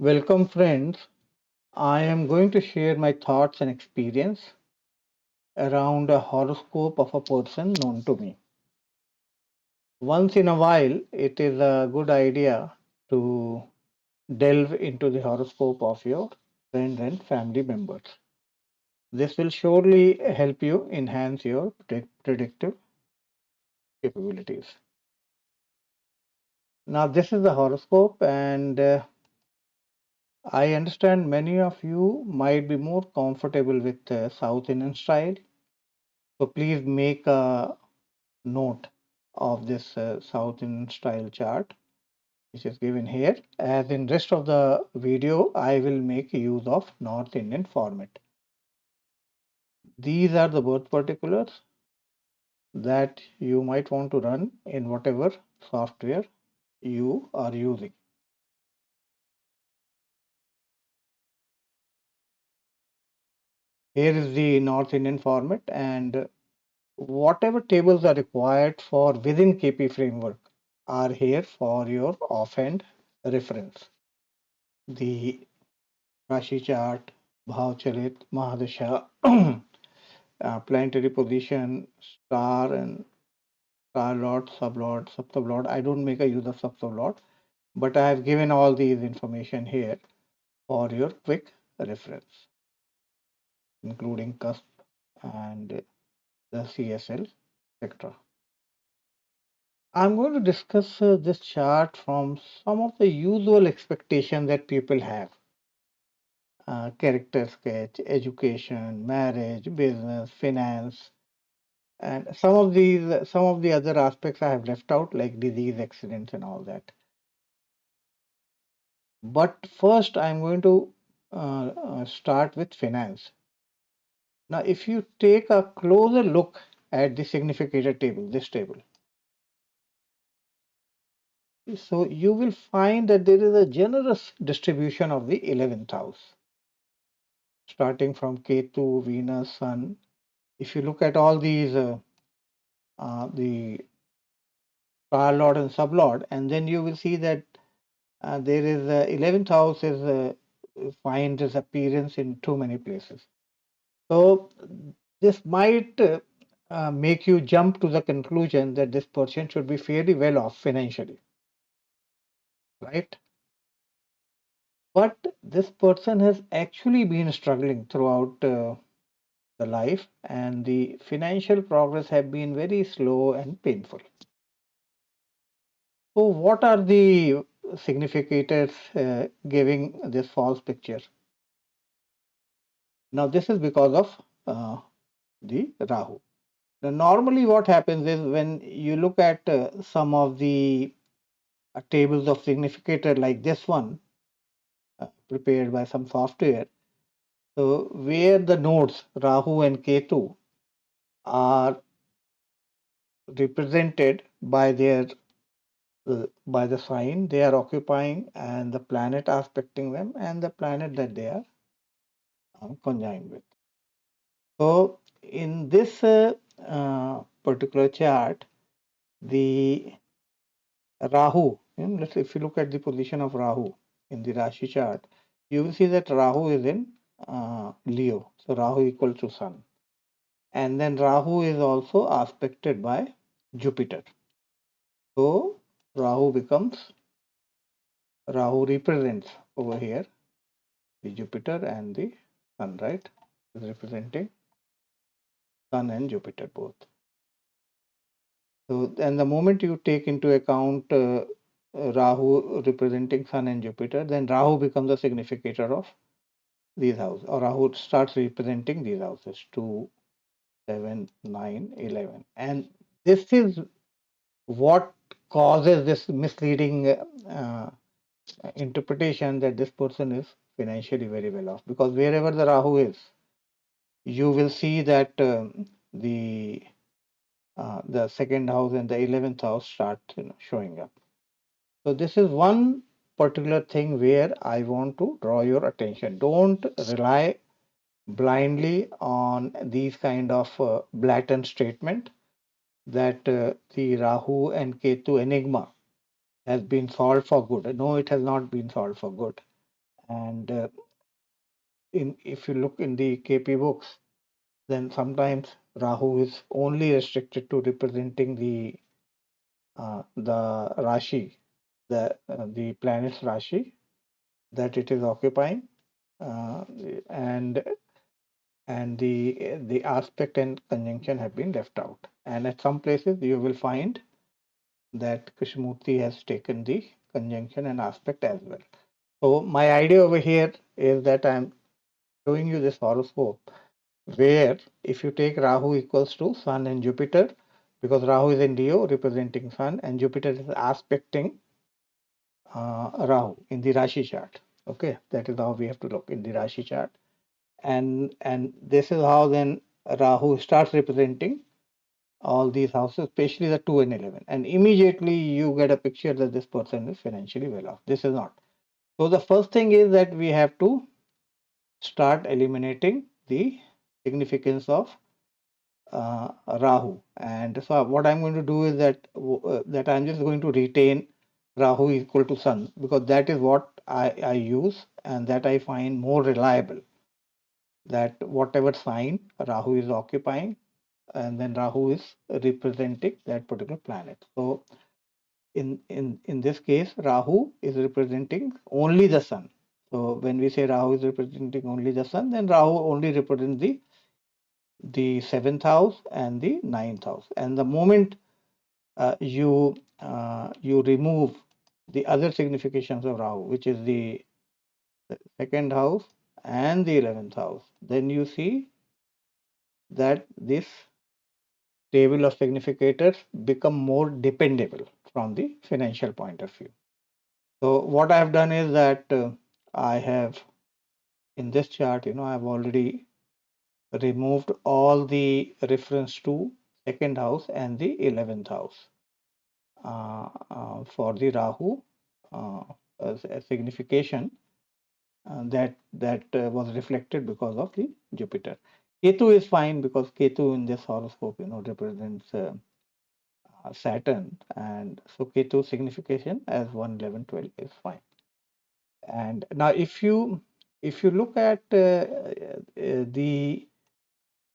Welcome, friends. I am going to share my thoughts and experience around a horoscope of a person known to me. Once in a while, it is a good idea to delve into the horoscope of your friends and family members. This will surely help you enhance your predictive capabilities. Now, this is the horoscope, and I understand many of you might be more comfortable with South Indian style. So please make a note of this South Indian style chart which is given here. As in rest of the video, I will make use of North Indian format. These are the birth particulars that you might want to run in whatever software you are using. Here is the North Indian format, and whatever tables are required for within KP framework are here for your offhand reference. The Rashi chart, Bhav Chalit, Mahadasha, planetary position, star and star lord, sublord, saptablord. I don't make a use of saptablord, but I have given all these information here for your quick reference, including cusp and the CSL, etc. I'm going to discuss this chart from some of the usual expectations that people have. Character sketch, education, marriage, business, finance, and some of the other aspects I have left out, like disease, accidents, and all that. But first, I'm going to start with finance. Now, if you take a closer look at the significator table, this table, so you will find that there is a generous distribution of the 11th house, starting from Ketu, Venus, Sun. If you look at all these, the star lord and sublord, and then you will see that there is 11th house is finds its appearance in too many places. So this might make you jump to the conclusion that this person should be fairly well off financially, right? But this person has actually been struggling throughout the life, and the financial progress have been very slow and painful. So, what are the significators giving this false picture? Now, this is because of the Rahu. Now, normally, what happens is when you look at some of the tables of significator like this one, prepared by some software, so where the nodes Rahu and Ketu are represented by the sign they are occupying and the planet aspecting them and the planet that they are conjoined with. So in this particular chart, the Rahu, if you look at the position of Rahu in the Rashi chart, you will see that Rahu is in Leo. So Rahu equals to Sun. And then Rahu is also aspected by Jupiter. So Rahu represents over here the Jupiter and the Sun, right? Is representing Sun and Jupiter both. So, and the moment you take into account Rahu representing Sun and Jupiter, then Rahu becomes a significator of these houses, or Rahu starts representing these houses 2, 7, 9, 11. And this is what causes this misleading interpretation that this person is financially very well off, because wherever the Rahu is, you will see that the second house and the 11th house start showing up. So this is one particular thing where I want to draw your attention. Don't rely blindly on these kind of blatant statement that the Rahu and Ketu enigma has been solved for good. No, it has not been solved for good. And if you look in the KP books, then sometimes Rahu is only restricted to representing the Rashi, the planet's Rashi that it is occupying, uh, and the aspect and conjunction have been left out. And at some places you will find that Krishnamurti has taken the conjunction and aspect as well. So my idea over here is that I'm showing you this horoscope where if you take Rahu equals to Sun and Jupiter, because Rahu is in Leo representing Sun and Jupiter is aspecting Rahu in the Rashi chart. Okay, that is how we have to look in the Rashi chart. And this is how then Rahu starts representing all these houses, especially the 2 and 11. And immediately you get a picture that this person is financially well off. This is not. So the first thing is that we have to start eliminating the significance of Rahu. And so what I'm going to do is that I'm just going to retain Rahu equal to Sun, because that is what I use and that I find more reliable. That whatever sign Rahu is occupying, and then Rahu is representing that particular planet. So in this case, Rahu is representing only the Sun. So when we say Rahu is representing only the Sun, then Rahu only represents the seventh house and the ninth house. And the moment you remove the other significations of Rahu, which is the second house and the 11th house, then you see that this table of significators become more dependable from the financial point of view. So what I have done is that I have in this chart, I've already removed all the reference to second house and the 11th house for the Rahu as a signification that was reflected because of the Jupiter. Ketu is fine because Ketu in this horoscope, represents Saturn, and so Ketu signification as 1, 11, 12 is fine. And now if you look at the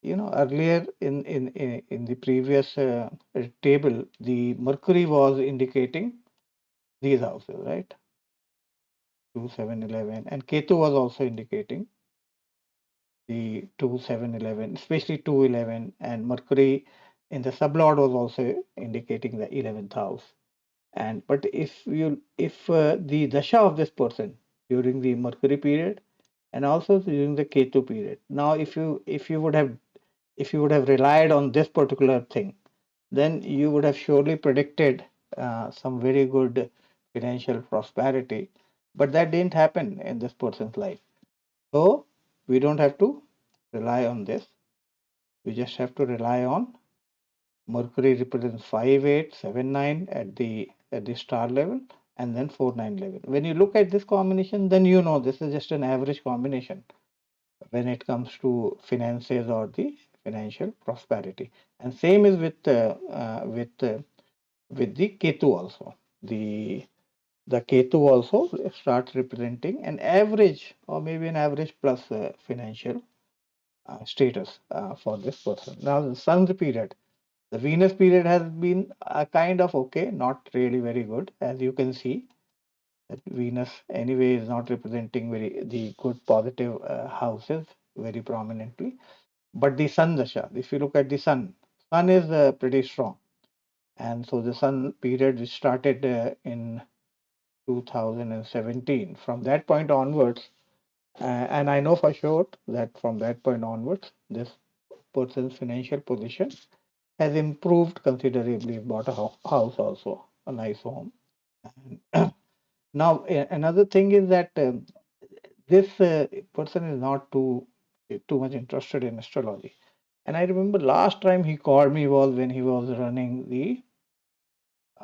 earlier in the previous table, the Mercury was indicating these houses, right? 2, 7, 11, and Ketu was also indicating the 2, 7, 11, especially 2, 11, and Mercury in the sublord was also indicating the 11th house. And but if the dasha of this person during the Mercury period and also during the Ketu period, now if you would have relied on this particular thing, then you would have surely predicted some very good financial prosperity. But that didn't happen in this person's life. So we don't have to rely on this. We just have to rely on Mercury represents 5, 8, 7, 9 at the star level, and then 4, 9, 11. When you look at this combination, then you know this is just an average combination when it comes to finances or the financial prosperity. And same is with the Ketu also. The Ketu also starts representing an average or maybe an average plus financial status for this person. Now the Sun's period. The Venus period has been kind of okay, not really very good. As you can see, that Venus anyway is not representing very the good positive houses very prominently. But the Sun Dasha, if you look at the Sun is pretty strong. And so the Sun period which started in 2017. From that point onwards, and I know for sure that from that point onwards, this person's financial position has improved considerably. Bought a house also, a nice home. And now another thing is that this person is not too much interested in astrology. And I remember last time he called me was when he was running the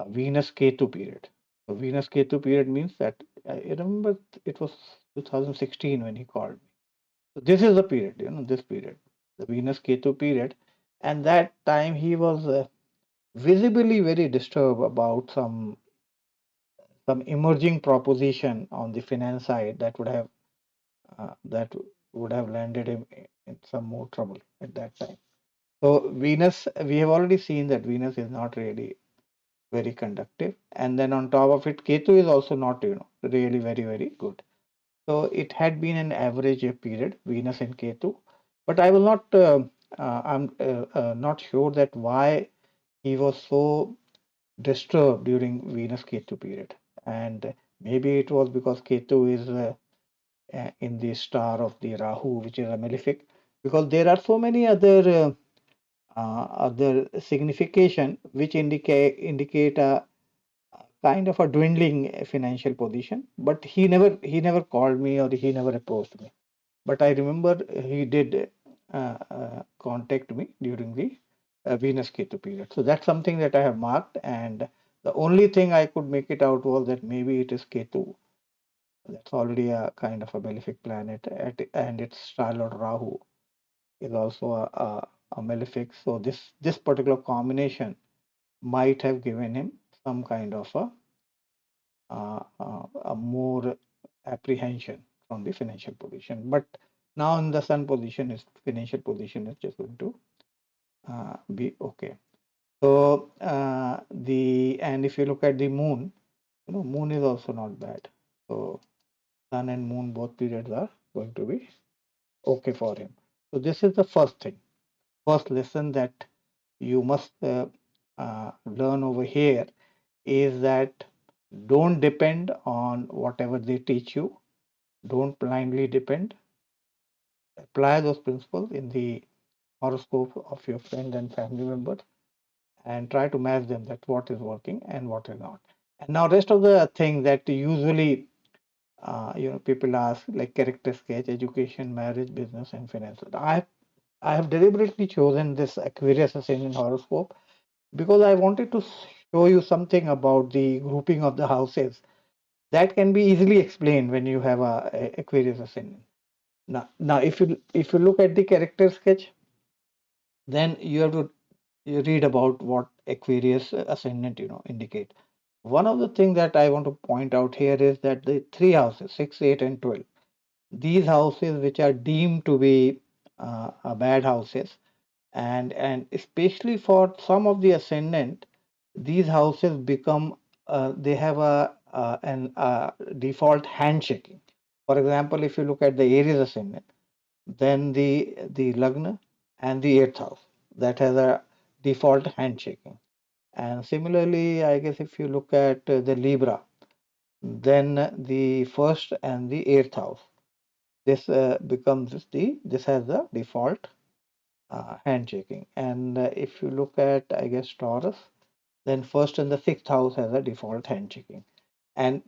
Venus Ketu period. So Venus Ketu period means that I remember it was 2016 when he called me. So this is the period, this period, the Venus Ketu period. And that time he was visibly very disturbed about some emerging proposition on the finance side that would have that would have landed him in some more trouble at that time. So Venus, we have already seen that Venus is not really very conductive, and then on top of it, Ketu is also not, really very good. So it had been an average period, Venus and Ketu, but I will not. I'm not sure that why he was so disturbed during Venus Ketu period, and maybe it was because Ketu is in the star of the Rahu, which is a malefic, because there are so many other signification which indicate a kind of a dwindling financial position. But he never called me or he never approached me. But I remember he did contact me during the Venus Ketu period. So that's something that I have marked, and the only thing I could make it out was that maybe it is Ketu. That's already a kind of a malefic planet, and its star lord Rahu is also a malefic. So this particular combination might have given him some kind of a more apprehension from the financial position. But now in the sun position, his financial position is just going to be okay. So the and if you look at the moon, moon is also not bad. So sun and moon both periods are going to be okay for him. So this is the first thing, first lesson that you must learn over here is that don't depend on whatever they teach you. Don't blindly depend. Apply those principles in the horoscope of your friend and family members and try to match them that what is working and what is not. And now rest of the thing that usually people ask like character sketch, education, marriage, business, and finance. I have deliberately chosen this Aquarius ascendant horoscope because I wanted to show you something about the grouping of the houses that can be easily explained when you have a Aquarius ascendant. Now, if you look at the character sketch, then you have to read about what Aquarius ascendant indicate. One of the things that I want to point out here is that the three houses, 6, 8, and 12, these houses which are deemed to be bad houses, and especially for some of the ascendant, these houses become they have an default handshaking. For example, if you look at the Aries ascendant, then the Lagna and the eighth house that has a default handshaking. And similarly, I guess if you look at the Libra, then the first and the eighth house, this becomes this has the default handshaking. And if you look at, I guess, Taurus, then first and the sixth house has a default handshaking. And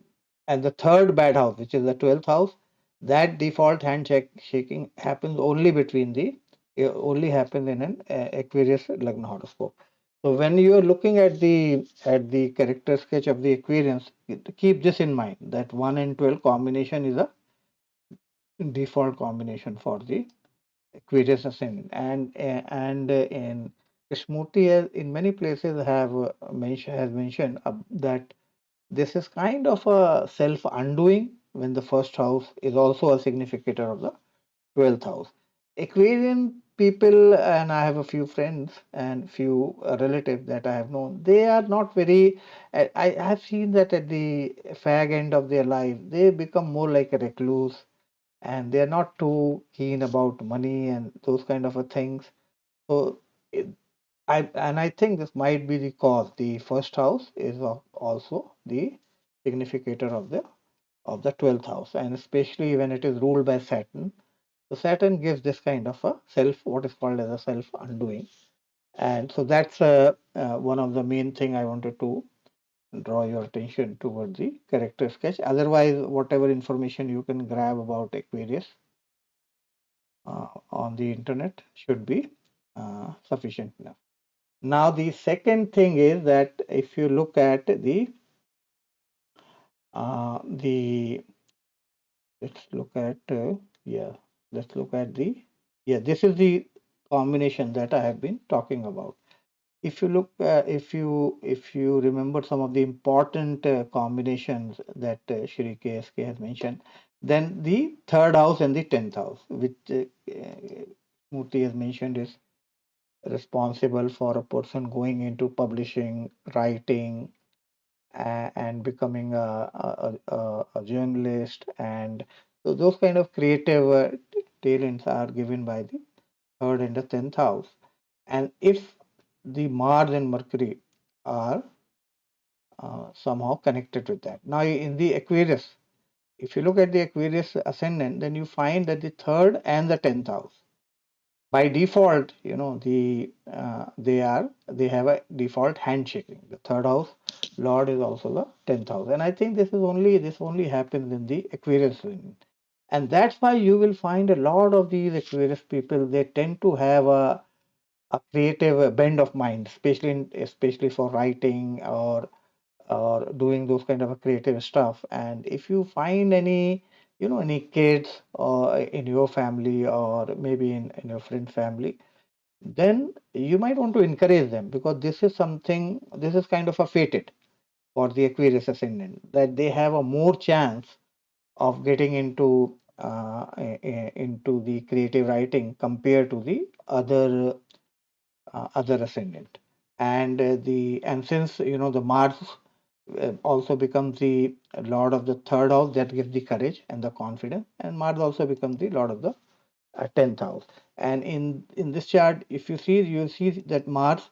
and the third bad house, which is the 12th house, that default handshaking happens only between the only happens in an Aquarius Lagna horoscope. So when you are looking at the character sketch of the Aquarians, keep this in mind that 1 and 12 combination is a default combination for the Aquarius ascendant. And in Krishnamurti in many places has mentioned that this is kind of a self undoing when the first house is also a significator of the 12th house. Aquarian people, and I have a few friends and few relatives that I have known, they are not very. I have seen that at the fag end of their life, they become more like a recluse and they are not too keen about money and those kind of a things. So it, I think this might be the cause. The first house is also the significator of the 12th house, and especially when it is ruled by Saturn. So Saturn gives this kind of a self, what is called as a self undoing, and so that's one of the main thing I wanted to draw your attention toward the character sketch. Otherwise, whatever information you can grab about Aquarius on the internet should be sufficient enough. Now, the second thing is that if you look at the let's look at yeah, let's look at the yeah, this is the combination that I have been talking about. if you look, if you remember some of the important combinations that Shri KSK has mentioned, then the third house and the 10th house, which Murthy has mentioned, is responsible for a person going into publishing, writing, and becoming a journalist, and so those kind of creative talents are given by the third and the 10th house. And if the Mars and Mercury are somehow connected with that. Now, in the Aquarius, if you look at the Aquarius ascendant, then you find that the third and the 10th house, by default, they have a default handshaking. The third house Lord is also the 10th house, and I think this only happens in the Aquarius sign. And that's why you will find a lot of these Aquarius people, they tend to have a creative bend of mind, especially for writing or doing those kind of a creative stuff. And if you find any kids or in your family, or maybe in your friend's family, then you might want to encourage them, because this is kind of a fated for the Aquarius ascendant, that they have a more chance of getting into the creative writing compared to the other ascendant. And since the Mars also becomes the lord of the third house, that gives the courage and the confidence, and Mars also becomes the lord of the 10th house. And in this chart, if you see that Mars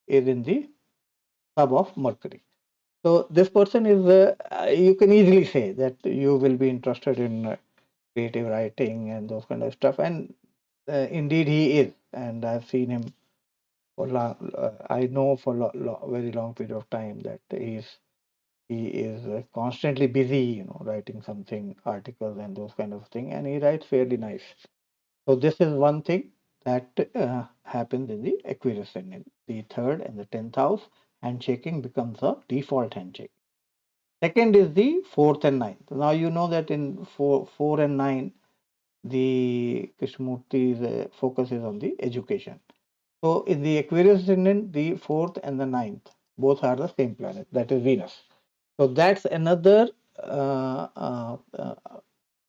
is in the sub of Mercury. So this person is, you can easily say that you will be interested in creative writing and those kind of stuff. And indeed he is, and I've seen him for long. I know for very long period of time that he is constantly busy, writing something, articles and those kind of thing, and he writes fairly nice. So this is one thing that happens in the Aquarius ascendant. The third and the 10th house handshaking becomes a default handshake. Second is the fourth and ninth. Now you know that in four and nine, the Krishnamurti's focus is on the education. So in the Aquarius ascendant, the fourth and the ninth both are the same planet, that is Venus. So that's another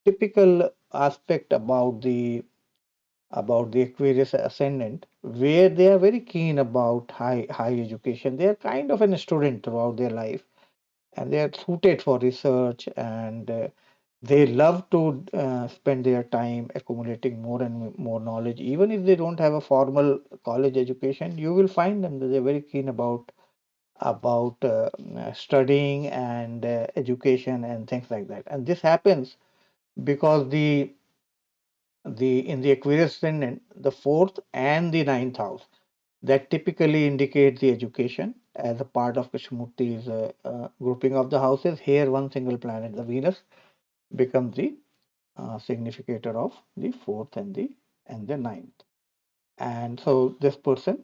typical aspect about the Aquarius ascendant, where they are very keen about high education. They are kind of an student throughout their life, and they are suited for research, and they love to spend their time accumulating more and more knowledge. Even if they don't have a formal college education, you will find them that they're very keen about studying and education and things like that. And this happens because the in the Aquarius ascendant, the fourth and the ninth house, that typically indicate the education as a part of Krishnamurti's grouping of the houses. Here, one single planet, the Venus, becomes the significator of the fourth and the ninth. And so this person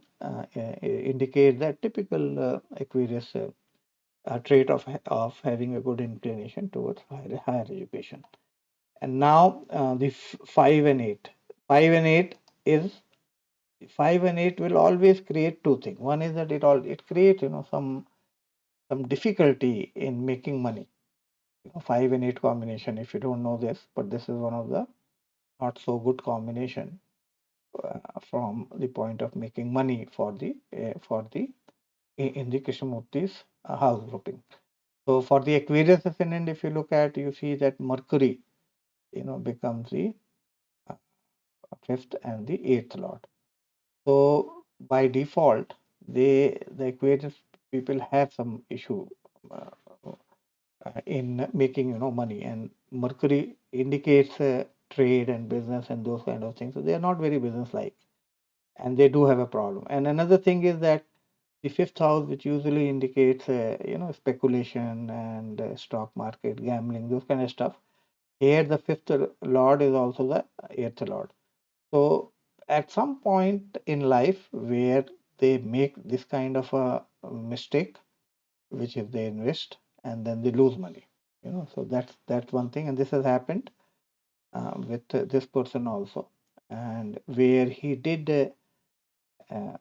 indicates that typical Aquarius trait of having a good inclination towards higher education. And now the 5 and 8. 5 and 8 is 5 and 8 will always create two things. One is that it creates some difficulty in making money. 5 and 8 combination. If you don't know this, but this is one of the not so good combination from the point of making money for the in the Krishnamurti's house grouping. So for the Aquarius ascendant, if you look at, you see that Mercury, becomes the uh, fifth and the eighth lord. So by default, the Aquarius people have some issue uh, in making money, and Mercury indicates trade and business and those kind of things. So they are not very business like, and they do have a problem. And another thing is that the fifth house, which usually indicates speculation and stock market, gambling, those kind of stuff. Here, the fifth lord is also the eighth lord. So at some point in life where they make this kind of a mistake, which is they invest and then they lose money. So that's one thing, and this has happened with this person also, and where he did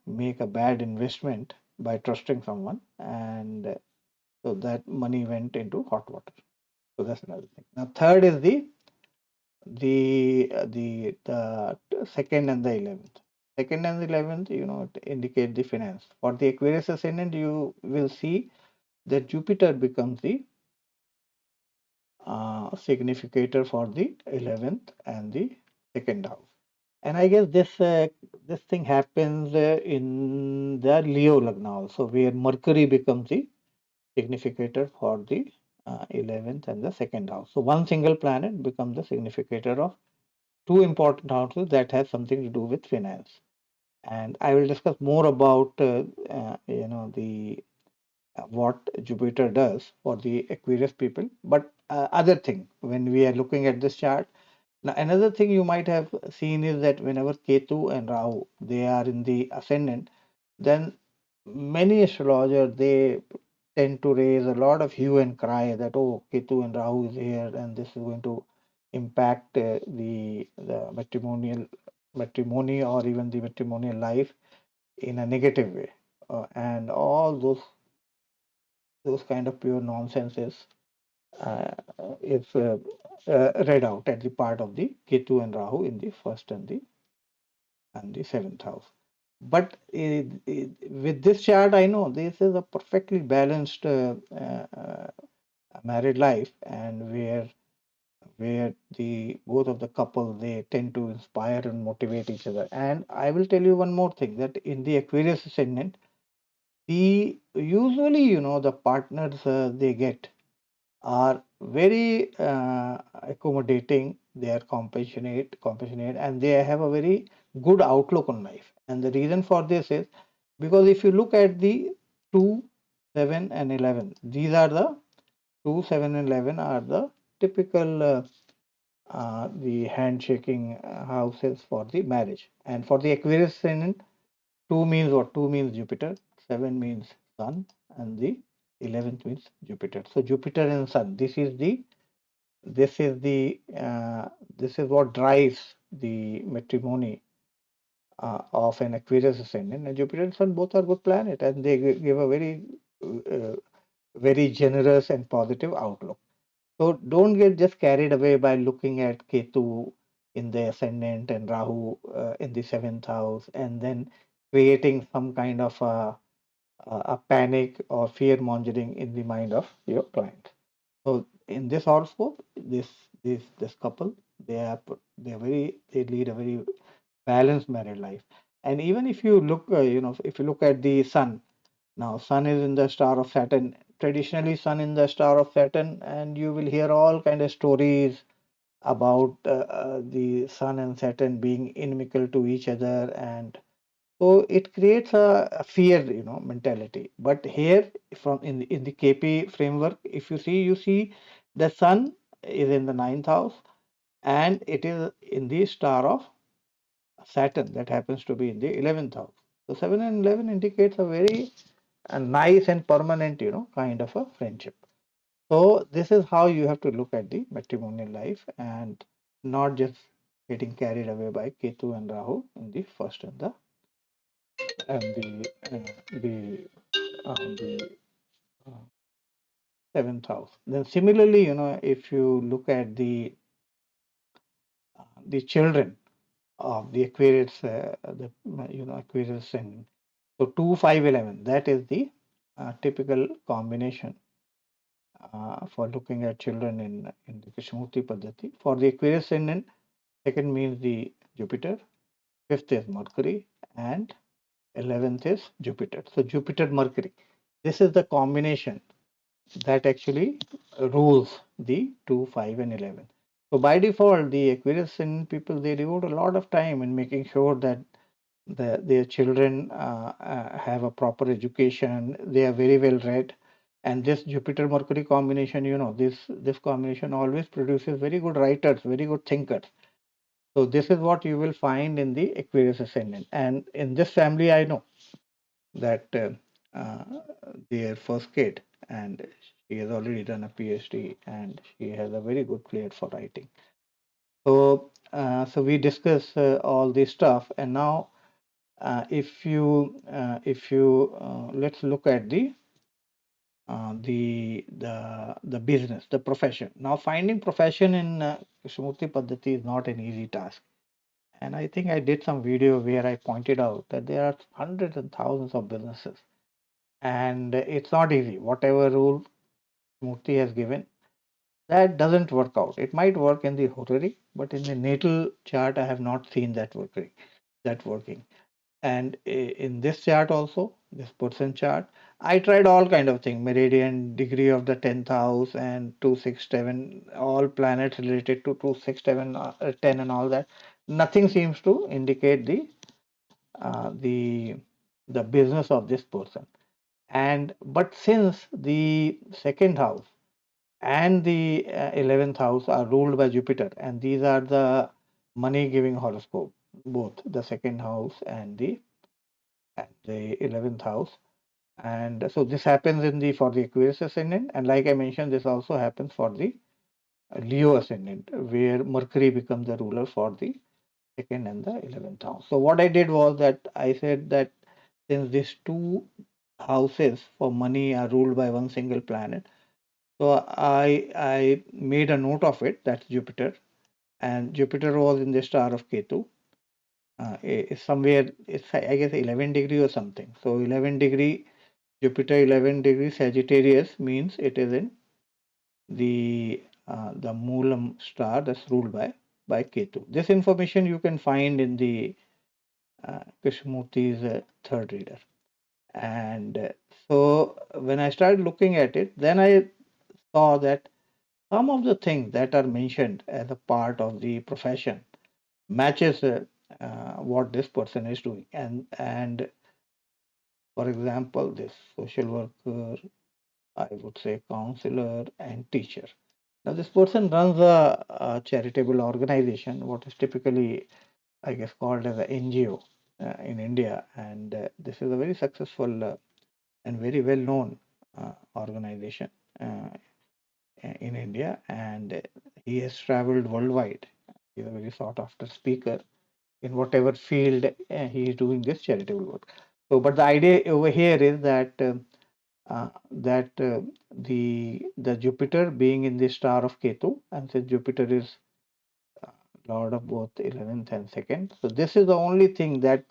make a bad investment, by trusting someone, and so that money went into hot water. So that's another thing. Now, third is the second and the 11th. Second and the 11th, it indicate the finance. For the Aquarius ascendant, you will see that Jupiter becomes the significator for the 11th and the second house. And I guess this thing happens in the Leo Lagna also, where Mercury becomes the significator for the 11th and the second house. So one single planet becomes the significator of two important houses that have something to do with finance. And I will discuss more about the what Jupiter does for the Aquarius people. But other thing, when we are looking at this chart, now another thing you might have seen is that whenever Ketu and Rahu they are in the ascendant, then many astrologers they tend to raise a lot of hue and cry that oh Ketu and Rahu is here and this is going to impact the matrimony or even the matrimonial life in a negative way, and all those kind of pure nonsenses uh, is read out at the part of the Ketu and Rahu in the first and the seventh house. But with this chart, I know this is a perfectly balanced married life, and where the both of the couple they tend to inspire and motivate each other. And I will tell you one more thing that in the Aquarius ascendant, the usually the partners they get are very accommodating, they are compassionate, and they have a very good outlook on life. And the reason for this is because if you look at the 2, 7, and 11, these are the 2, 7, and 11 are the typical the handshaking houses for the marriage. And for the Aquarius ascendant, 2 means what? 2 means Jupiter, 7 means Sun, and the 11th means Jupiter. So Jupiter and Sun, this is the this is what drives the matrimony of an Aquarius ascendant. And Jupiter and Sun both are good planet, and they give a uh, very generous and positive outlook. So don't get just carried away by looking at Ketu in the ascendant and Rahu in the seventh house, and then creating some kind of a panic or fear mongering in the mind of your client. So in this horoscope, this couple they lead a very balanced married life. And even if you look, if you look at the sun, now sun is in the star of Saturn. Traditionally, sun in the star of Saturn, and you will hear all kind of stories about the sun and Saturn being inimical to each other, and so it creates a fear, mentality. But here, from in the KP framework, if you see the sun is in the ninth house, and it is in the star of Saturn that happens to be in the 11th house. So 7 and 11 indicates a very nice and permanent, kind of a friendship. So this is how you have to look at the matrimonial life and not just getting carried away by Ketu and Rahu in the first and the uh, seventh house. Then similarly, if you look at the children of the Aquarius, Aquarius and so 2, 5, 11. That is the typical combination for looking at children in the Krishnamurti Paddhati. For the Aquarius ascendant, second means the Jupiter, fifth is Mercury, and 11th is Jupiter. So Jupiter Mercury. This is the combination that actually rules the 2, 5, and 11. So by default, the Aquarius ascendant people they devote a lot of time in making sure that their children have a proper education, they are very well read, and this Jupiter Mercury combination, this combination always produces very good writers, very good thinkers. So this is what you will find in the Aquarius ascendant, and in this family I know that uh, their first kid, and she has already done a PhD, and she has a very good flair for writing. So we discuss all this stuff, and now if you let's look at the business, the profession. Now, finding profession in Krishnamurti Paddhati is not an easy task. And I think I did some video where I pointed out that there are hundreds and thousands of businesses, and it's not easy. Whatever rule Murti has given, that doesn't work out. It might work in the horary, but in the natal chart, I have not seen that working. That working. And in this chart also, this person chart, I tried all kind of thing, meridian, degree of the 10th house, and 267, all planets related to 267, 10, and all that. Nothing seems to indicate uh, the the business of this person. And but since the second house and the 11th house are ruled by Jupiter, and these are the money giving horoscope, both the second house and the 11th house. And so this happens in the for the Aquarius ascendant, and like I mentioned, this also happens for the Leo ascendant, where Mercury becomes the ruler for the second and the 11th house. So what I did was that I said that since these two houses for money are ruled by one single planet, so I made a note of it. That's Jupiter, and Jupiter was in the star of Ketu. It's somewhere, it's I guess 11 degree or something. So 11 degree Jupiter, 11 degree Sagittarius means it is in the Moolam star that's ruled by Ketu. This information you can find in the Krishnamurti's third reader. And so when I started looking at it, then I saw that some of the things that are mentioned as a part of the profession matches what this person is doing. And for example, this social worker, I would say counselor and teacher. Now, this person runs a charitable organization, what is typically, I guess, called as an NGO in India, and this is a very successful and very well known organization uh, in India, and he has traveled worldwide. He's a very sought after speaker in whatever field he is doing this charitable work. So, but the idea over here is that the Jupiter being in the star of Ketu, and since Jupiter is Lord of both 11th and 2nd, so this is the only thing that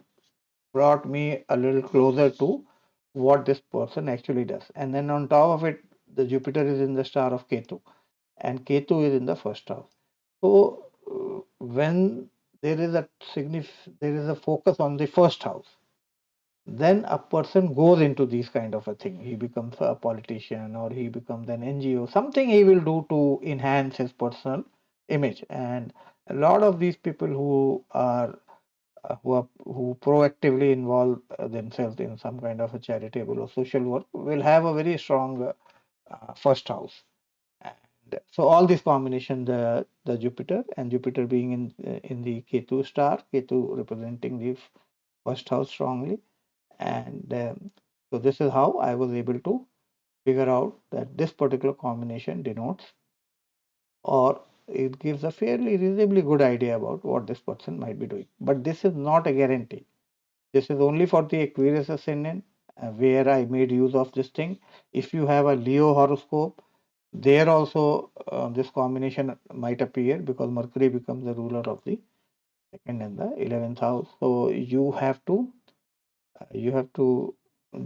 brought me a little closer to what this person actually does. And then on top of it, the Jupiter is in the star of Ketu, and Ketu is in the first house. So when there is a focus on the first house, then a person goes into these kind of a thing. He becomes a politician or he becomes an NGO. Something he will do to enhance his personal image. And a lot of these people who proactively involve themselves in some kind of a charitable or social work will have a very strong first house. And so all this combination, the Jupiter and Jupiter being in the Ketu star, Ketu representing the first house strongly, and so this is how I was able to figure out that this particular combination denotes, or it gives a fairly reasonably good idea about what this person might be doing. But this is not a guarantee. This is only for the Aquarius ascendant, where I made use of this thing. If you have a Leo horoscope, there also this combination might appear because Mercury becomes the ruler of the second and the 11th house. So you have to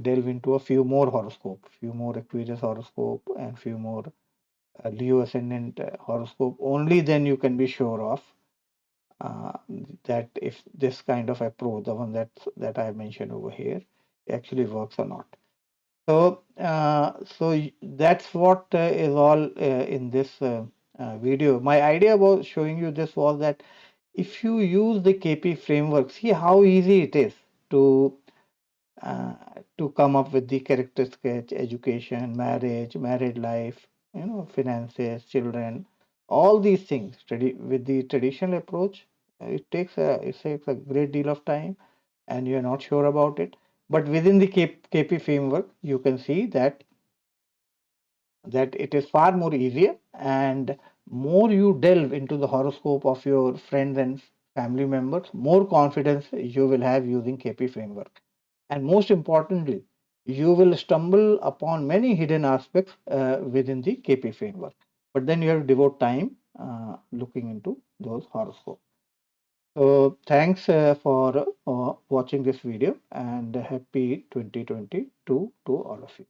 delve into a few more horoscope, few more Aquarius horoscope, and few more Leo ascendant horoscope. Only then you can be sure of uh, that if this kind of approach, the one that I mentioned over here, actually works or not. So that's what is all in this video. My idea about showing you this was that if you use the KP framework, see how easy it is to uh, to come up with the character sketch, education, marriage, married life, finances, children, all these things. With the traditional approach, it takes a great deal of time, and you're not sure about it. But within the KP framework, you can see that it is far more easier, and more you delve into the horoscope of your friends and family members, more confidence you will have using KP framework. And most importantly, you will stumble upon many hidden aspects within the KP framework. But then you have to devote time looking into those horoscopes. So thanks for watching this video, and happy 2022 to all of you.